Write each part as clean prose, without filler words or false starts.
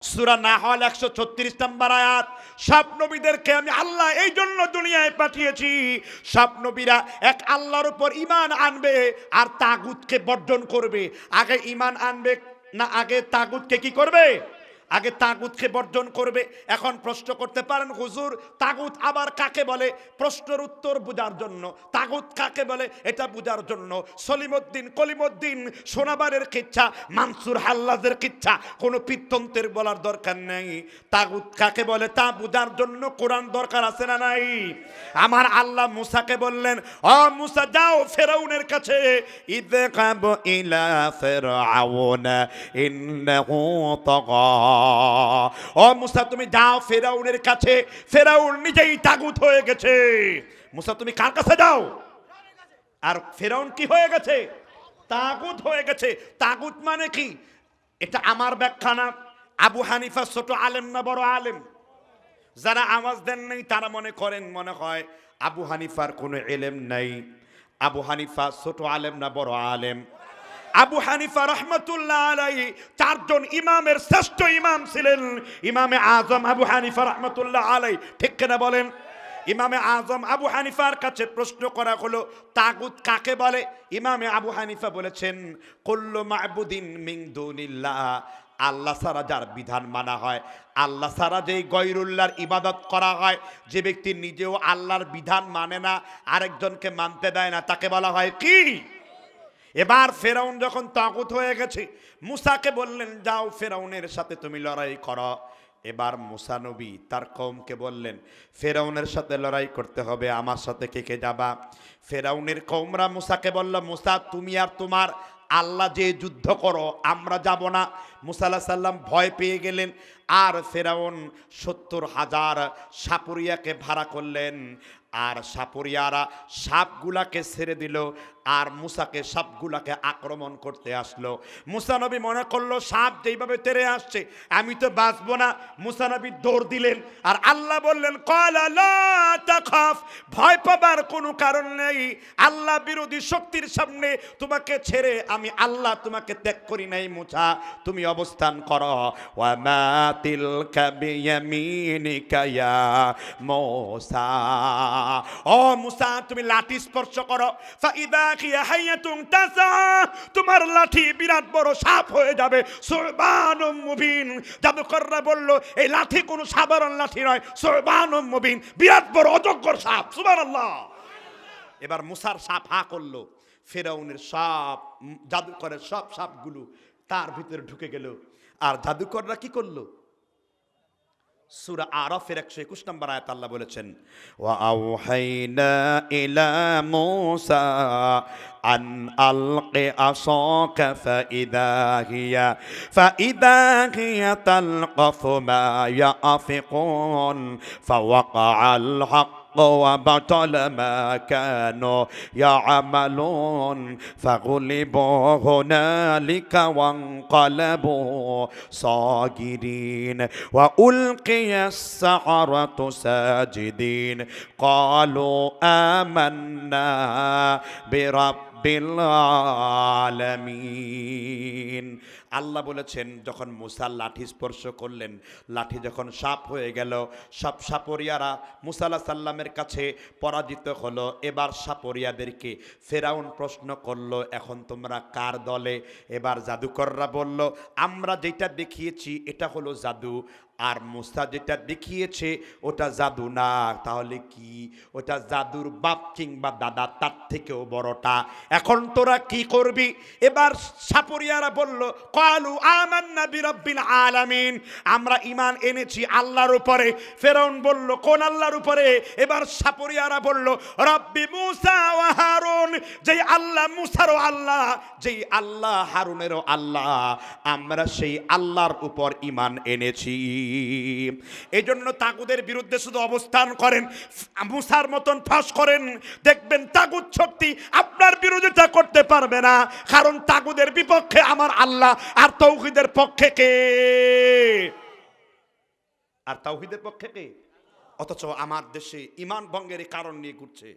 সূরা নাহল 136 নম্বর আয়াত। সব নবীদেরকে আমি আল্লাহ এই জন্য দুনিয়ায় পাঠিয়েছি, সব নবীরা এক আল্লাহর উপর ঈমান আনবে আর তাগুতকে বর্জন করবে। আগে ঈমান আনবে না আগে তাগুতকে কি করবে? আগে তাগুতকে বর্জন করবে। এখন প্রশ্ন করতে পারেন, হুজুর তাগুত আবার কাকে বলে? প্রশ্নের উত্তর বোঝার জন্য, তাগুত কাকে বলে এটা বোঝার জন্য সলিমউদ্দিন কলিমউদ্দিন সোনাবারের কিচ্ছা, মানসুর হাল্লাজের কিচ্ছা কোনো পিত্তন্তের বলার দরকার নেই। তাগুত কাকে বলে তা বোঝার জন্য কোরআন দরকার আছে না নাই? আমার আল্লাহ মুসাকে বললেন, ও মুসা যাও ফেরাউনের কাছে, ইযকাব ইলা ফিরআউনা ইন্নাহু তাগা। ও মুসা তুমি যাও ফেরাউনের কাছে, ফেরাউন নিজেই তাগুত হয়ে গেছে। মুসা তুমি কার কাছে যাও? আর ফেরাউন কি হয়ে গেছে? তাগুত হয়ে গেছে। তাগুত মানে কি? এটা আমার ব্যাখ্যা না। আবু হানিফা ছোট আলেম না বড় আলেম? যারা আওয়াজ দেন নাই তারা মনে করেন মনে হয় আবু হানিফার কোনো ইলম নাই। আবু হানিফা ছোট আলেম না বড় আলেম? আবু হানিফা রহমতুল্লাহ আলাইহি চারজন ইমামের শ্রেষ্ঠ ইমাম ছিলেন। ইমামে আজম আবু হানিফা রহমতুল্লাহ আলাইহি, ঠিক কিনা বলেন? ইমামে আজম আবু হানিফার কাছে প্রশ্ন করা হলো তাগুত কাকে বলে? ইমামে আবু হানিফা বলেছেন, কুল্লু মা'বুদিন মিন দুনিল্লাহ, আল্লাহ ছাড়া যার বিধান মানা হয়, আল্লাহ ছাড়া যেই গয়রুল্লাহর ইবাদত করা হয়, যে ব্যক্তি নিজেও আল্লাহর বিধান মানে না, আরেকজনকে মানতে দেয় না, তাকে বলা হয় কি? এবার ফেরাউন যখন তাগুত হয়ে গেছে, মুসাকে বললেন যাও ফেরাউনের সাথে তুমি লড়াই করো। এবার মুসা নবী তার কওমকে বললেন, ফেরাউনের সাথে লড়াই করতে হবে, আমার সাথে কে কে যাবা? ফেরাউনের কওমরা মুসাকে বলল, মুসা তুমি আর তোমার আল্লাহ যে যুদ্ধ করো, আমরা যাব না। মুসা আলাইহিস সালাম ভয় পেয়ে গেলেন। আর ফেরাউন 70,000 সাপুরিয়াকে ভাড়া করলেন, আর সাপুরিয়ারা সাপগুলাকে ছেড়ে দিল, আর মুসাকে সাপগুলাকে আক্রমণ করতে আসলো। মুসা নবী মনে করলো সাপ যেইভাবে তেড়ে আসছে আমি তো বাঁচবো না। মুসা নবী দৌড় দিলেন, আর আল্লাহ বললেন ক্বালা লা তাখাফ, ভয় পাবার কোনো কারণ নেই। আল্লাহ বিরোধী শক্তির সামনে তোমাকে ছেড়ে আমি আল্লাহ তোমাকে ত্যাগ করি নাই। মুসা তুমি অবস্থান করো। ওয়া মা তিলকা বিয়ামিনিকা ইয়া মুসা, ও মুসা তুমি লাঠি স্পর্শ করো। ফাইদা হিয়া হাইয়াতুন তাসা, তোমার লাঠি বিরাট বড় সাপ হয়ে যাবে। সুবহানুম মুবিন, জাদুকররা বলল এই লাঠি কোনো সাধারণ লাঠি নয়, সুবহানুম মুবিন, বিরাট বড় অজগর সাপ। সুবহানাল্লাহ। এবার মুসার সাপ হা করলো, ফেরাউনের সাপ, জাদুকরের সব সাপগুলো তার ভিতরে ঢুকে গেল। আর জাদুকররা কি করলো? সূরা আরাফের 121 নম্বর আয়াত আল্লাহ বলেছেন, ওয়া আওহাইনা ইলা মূসা আন আলকি আসাকা ফাইদা হিয়া তালকাফু মা ইয়াফিকুন ফাওয়াকাআল হক وبطل ما كانوا يعملون فغلبوا هنالك وانقلبوا صاغرين وألقي السحرة ساجدين قالوا آمنا برب العالمين। আল্লাহ বলেছেন যখন মুসা লাঠি স্পর্শ করলেন, লাঠি যখন সাপ হয়ে গেল, সব সাপরিয়ারা মুসা আলাইহিস সালামের কাছে পরাজিত হলো। এবার সাপরিয়াদেরকে ফেরাউন প্রশ্ন করলো, এখন তোমরা কার দলে? এবার জাদুকররা বলল, আমরা যেটা দেখিয়েছি এটা হলো জাদু, আর মুসা যেটা দেখিয়েছে ওটা জাদু না। তাহলে কি? ওটা জাদুর বাপ কিংবা দাদা, তার থেকেও বড়টা। এখন তোরা কি করবি? এবার সাপরিয়ারা বলল, ক্বালু আমান্না বিরাব্বিল আলামিন, আমরা ঈমান এনেছি আল্লাহর উপরে। ফেরাউন বলল কোন আল্লাহর উপরে? এবার সাপরিয়ারা বলল রব্বি মুসা ওয়া হারুন, যেই আল্লাহ মুসারও আল্লাহ, যেই আল্লাহ হারুনেরও আল্লাহ, আমরা সেই আল্লাহর উপর ঈমান এনেছি। এই জন্য তাগুদের বিরুদ্ধে শুধু অবস্থান করেন, মুসার মতন ফাঁস করেন, দেখবেন তাগুত শক্তি আপনার বিরোধিতা করতে পারবে না। কারণ তাগুদের বিপক্ষে আমার আল্লাহ, আর তাওহীদের পক্ষে কে? আর তাওহীদের পক্ষে কে? অথচ আমার দেশে ঈমান ভঙ্গের কারণ নিয়ে ঘুরছে।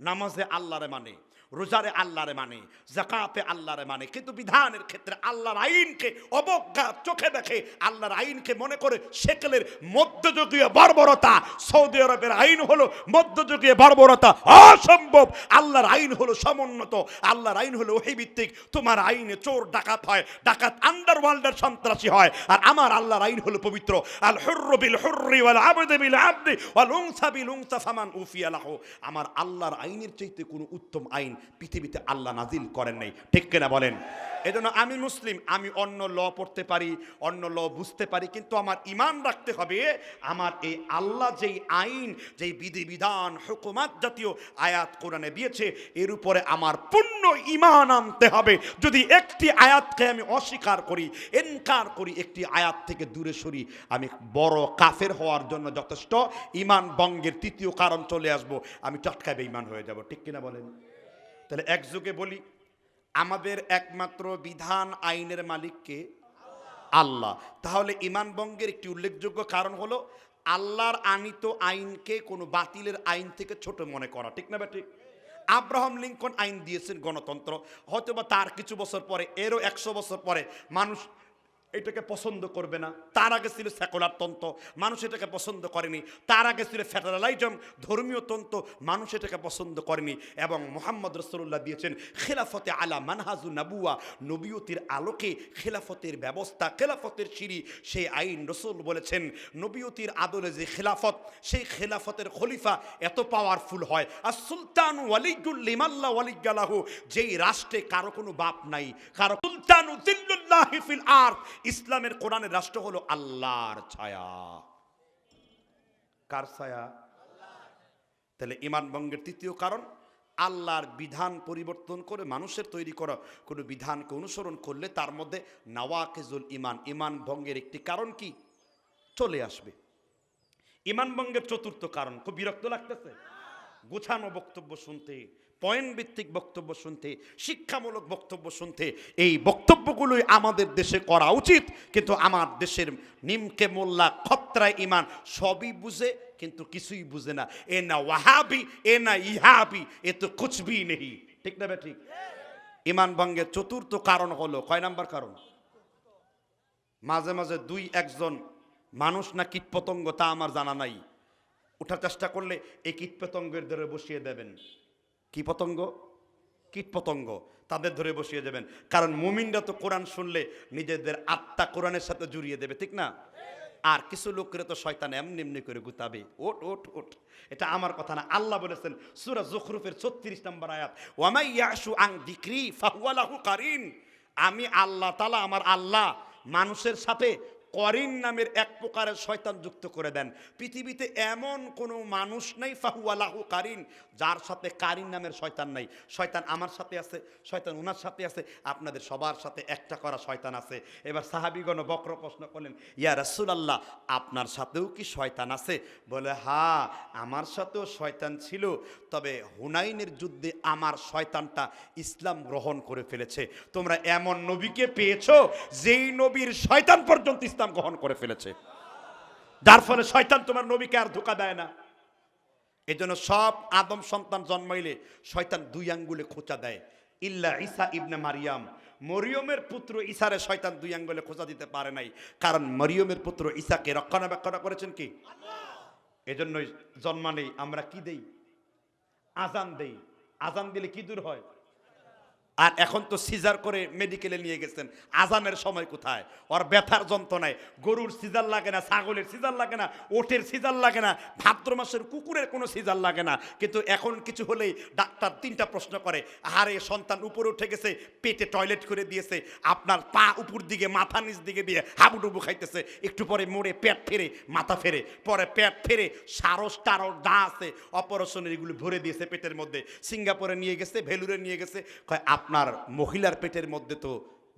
নামাজে আল্লাহরে মানে, রোজারে আল্লাহরে মানে, যাকাতে আল্লাহরে মানে, কিন্তু বিধানের ক্ষেত্রে আল্লাহর আইনকে অবজ্ঞা চোখে দেখে, আল্লাহর আইনকে মনে করে সেকেলের মধ্যযুগীয় বর্বরতা। সৌদি আরবের আইন হলো মধ্যযুগীয় বর্বরতা, অসম্ভব। আল্লাহর আইন হলো সমুন্নত, আল্লাহর আইন হলো ওহীভিত্তিক। তোমার আইনে চোর ডাকাত হয়, ডাকাত আন্ডারওয়ার্ল্ডের সন্ত্রাসী হয়, আর আমার আল্লাহর আইন হলো পবিত্র। আল হুররু বিল হুররি ওয়াল আবদু বিল আবদি ওয়াল উনসা বিল উনসা ফামান উফিয়া লাহু। আমার আল্লাহর আইনের চাইতে কোনো উত্তম আইন পৃথিবীতে আল্লাহ নাজিল করেন নাই, ঠিক কিনা বলেন? এজন্য আমি মুসলিম, আমি অন্য ল পড়তে পারি, অন্য ল বুঝতে পারি, কিন্তু আমার ঈমান রাখতে হবে আমার এই আল্লাহ যেই আইন, যেই বিধিবিধান, হুকুমাত জাতীয় আয়াত কোরআনে দিয়েছে, এর উপরে আমার পূর্ণ ঈমান আনতে হবে। যদি একটি আয়াতকে আমি অস্বীকার করি, ইনকার করি, একটি আয়াত থেকে দূরে সরি, আমি বড় কাফের হওয়ার জন্য যথেষ্ট। ঈমান ভঙ্গের তৃতীয় কারণ চলে আসবো, আমি চটকায় বেঈমান হয়ে যাব, ঠিক কিনা বলেন? তাহলে এক যুগে বলি, আমাদের একমাত্র বিধান আইনের মালিককে আল্লাহ। তাহলে ঈমান ভঙ্গের একটি উল্লেখযোগ্য কারণ হলো আল্লাহর আনিত আইনকে কোনো বাতিলের আইন থেকে ছোট মনে করা, ঠিক না ঠিক? আব্রাহাম লিঙ্কন আইন দিয়েছেন গণতন্ত্র, হয়তো বা তার কিছু বছর পরে, এরও 100 বছর পরে মানুষ এটাকে পছন্দ করবে না। তার আগে ছিল সেকুলার তন্ত্র, মানুষ এটাকে পছন্দ করেনি। তার আগে ছিল ফেডারালাইজম, ধর্মীয় তন্ত্র, মানুষ এটাকে পছন্দ করেনি। এবং মুহাম্মদ রাসূলুল্লাহ দিয়েছেন খেলাফতে আলা মানহাজু নবুয়া, নবীয়তির আলোকে খেলাফতের ব্যবস্থা, খেলাফতের সিঁড়ি, সেই আইন রাসূল বলেছেন নবীয়তির আদলে যে খেলাফত, সেই খেলাফতের খলিফা এত পাওয়ারফুল হয়। আর সুলতান ওয়ালিয়ুল লিমাল্লা ওয়ালিয়্যা লাহু, যেই রাষ্ট্রে কারো কোনো বাপ নাই, কারো সুলতানু যিল্লুল্লাহি ফিল আরদ, ইসলামের কোরআনের রাষ্ট্র হলো আল্লাহর ছায়া। কার ছায়া? তাহলে ঈমান ভঙ্গের তৃতীয় কারণ, আল্লাহর বিধান পরিবর্তন করে মানুষের তৈরি করা কোনো বিধানকে অনুসরণ করলে তার মধ্যে নাওয়াকিজুল ঈমান, ঈমান ভঙ্গের একটি কারণ কি চলে আসবে। ঈমান ভঙ্গের চতুর্থ কারণ, খুব বিরক্ত লাগতেছে গোছানো বক্তব্য শুনতে, পয়েন্ট ভিত্তিক বক্তব্য শুনতে, শিক্ষামূলক বক্তব্য শুনতে। এই বক্তব্যগুলোই আমাদের দেশে করা উচিত, কিন্তু আমার দেশের নিমকে মোল্লা খত্রায় ঈমান সবই বুঝে কিন্তু কিছুই বুঝে না। এ না ওয়াহাবি, এ না ইহাবি, এ তো কুছ ভি নেই, ঠিক না ঠিক? ঈমান ভঙ্গের চতুর্থ কারণ হলো, কয় নাম্বার কারণ? মাঝে মাঝে দুই একজন মানুষ না কীটপতঙ্গ, তা আমার জানা নাই, ওঠার চেষ্টা করলে এই কীটপতঙ্গের ধরে বসিয়ে দেবেন। কি পতঙ্গ? কীটপতঙ্গ, তাদের ধরে বসিয়ে দেবেন। কারণ মুমিনরা তো কোরআন শুনলে নিজেদের আত্মা কোরআনের সাথে জুড়িয়ে দেবে, ঠিক না? আর কিছু লোকের তো শয়তান এমনি এমনি করে গুতাবে, ওট ওট ওট। এটা আমার কথা না, আল্লাহ বলেছেন সূরা যুখরুফের 36 নম্বর আয়াত, ওয়া মান ইয়াশু আন যিকরি ফাহুয়া লাহু কারিন। আমি আল্লাহ তাআলা, আমার আল্লাহ মানুষের সাথে করিন নামের এক প্রকারের শয়তান যুক্ত করে দেন। পৃথিবীতে এমন কোনো মানুষ নাই ফাহুয়া লাহু কারিন, যার সাথে কারিন নামের শয়তান নাই। শয়তান আমার সাথে আছে, শয়তান ওনার সাথে আছে, আপনাদের সবার সাথে একটা করা শয়তান আছে। এবার সাহাবীগণ বক্র প্রশ্ন করলেন, ইয়া রাসূলুল্লাহ, আপনার সাথেও কি শয়তান আছে? বলে, হ্যাঁ, আমার সাথেও শয়তান ছিল, তবে হুনাইনের যুদ্ধে আমার শয়তানটা ইসলাম গ্রহণ করে ফেলেছে। তোমরা এমন নবীকে পেয়েছো যেই নবীর শয়তান পর্যন্ত ইসলাম গ্রহণ করে ফেলেছে, যার ফলে শয়তান তোমার নবীকে আর ধোঁকা দেয় না। এই জন্য সব আদম সন্তান জন্মাইলে শয়তান 2 আঙ্গুলে খোঁচা দেয়, ইল্লা ঈসা ইবনে মারিয়াম। মরিয়মের পুত্র ঈসারে শয়তান 2 আঙ্গুলে খোঁচা দিতে পারে নাই, কারণ মরিয়মের পুত্র ঈসাকে রক্ষণাবেক্ষণ করেছেন কি আল্লাহ। এজন্যই জন্মানেই আমরা কি দেই? আজান দেই। আজান দিলে কি দূর হয়? আর এখন তো সিজার করে মেডিকেলে নিয়ে গেছেন, আজানের সময় কোথায়? ওর ব্যথার যন্ত্রণায় গরুর সিজার লাগে না, ছাগলের সিজার লাগে না, ওটের সিজার লাগে না, ভাদ্র মাসের কুকুরের কোনো সিজার লাগে না। কিন্তু এখন কিছু হলেই ডাক্তার 3টা প্রশ্ন করে, আরে সন্তান উপরে উঠে গেছে, পেটে টয়লেট করে দিয়েছে, আপনার পা উপর দিকে মাথা নিচ দিকে দিয়ে হাবুডুবু খাইতেছে, একটু পরে মোড়ে পেট ফেরে, মাথা ফেরে, পরে পেট ফেরে, সারস টারস যা আছে অপারেশনের এগুলো ভরে দিয়েছে পেটের মধ্যে। সিঙ্গাপুরে নিয়ে গেছে, ভেলুরে নিয়ে গেছে, কয় আপনার মহিলার পেটের মধ্যে তো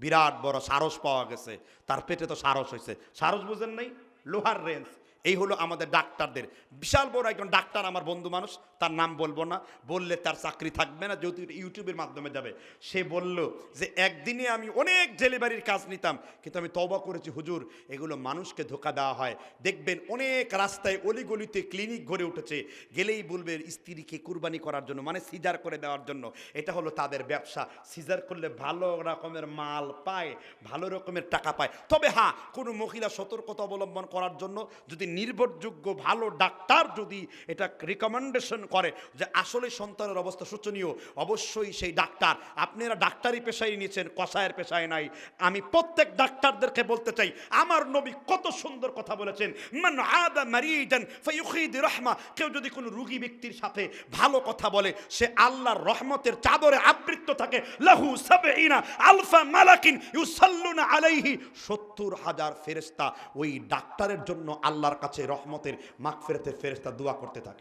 বিরাট বড় সারস পাওয়া গেছে, তার পেটে তো সারস হয়েছে। সারস বুঝেন নাই? লোহার রেঞ্জ। এই হলো আমাদের ডাক্তারদের। বিশাল বড় একজন ডাক্তার আমার বন্ধু মানুষ, তার নাম বলবো না, বললে তার চাকরি থাকবে না, যেহেতু ইউটিউবের মাধ্যমে যাবে। সে বলল যে একদিনে আমি অনেক ডেলিভারির কাজ নিতাম, কিন্তু আমি তওবা করেছি হুজুর, এগুলো মানুষকে ধোকা দেওয়া হয়। দেখবেন অনেক রাস্তায় অলিগলিতে ক্লিনিক গড়ে উঠেছে, গেলেই বলবে স্ত্রীকে কুরবানি করার জন্য, মানে সিজার করে দেওয়ার জন্য। এটা হলো তাদের ব্যবসা। সিজার করলে ভালো রকমের মাল পায়, ভালো রকমের টাকা পায়। তবে হ্যাঁ, কোনো মহিলা সতর্কতা অবলম্বন করার জন্য যদি নির্ভরযোগ্য ভালো ডাক্তার যদি এটা রিকমেন্ডেশন করে যে আসলে সন্তানের অবস্থা শোচনীয়, অবশ্যই সেই ডাক্তার, আপনারা ডাক্তারি পেশায় নিয়েছেন, কসায়ের পেশায় নাই। আমি প্রত্যেক ডাক্তারদেরকে বলতে চাই, আমার নবী কত সুন্দর কথা বলেছেন, মান আদা মারিদান ফায়ুখিদ রাহমা, কেউ যদি কোনো রোগী ব্যক্তির সাথে ভালো কথা বলে, সে আল্লাহর রহমতের চাদরে আবৃত থাকে। লাহু সাবঈনা আলফা মালাকিন ইউসাল্লুনা আলাইহি, ৭০,০০০ ফেরেশতা ওই ডাক্তারের জন্য আল্লাহর কাছে রহমতের মাগফিরাতের ফেরেশতা দোয়া করতে থাকে।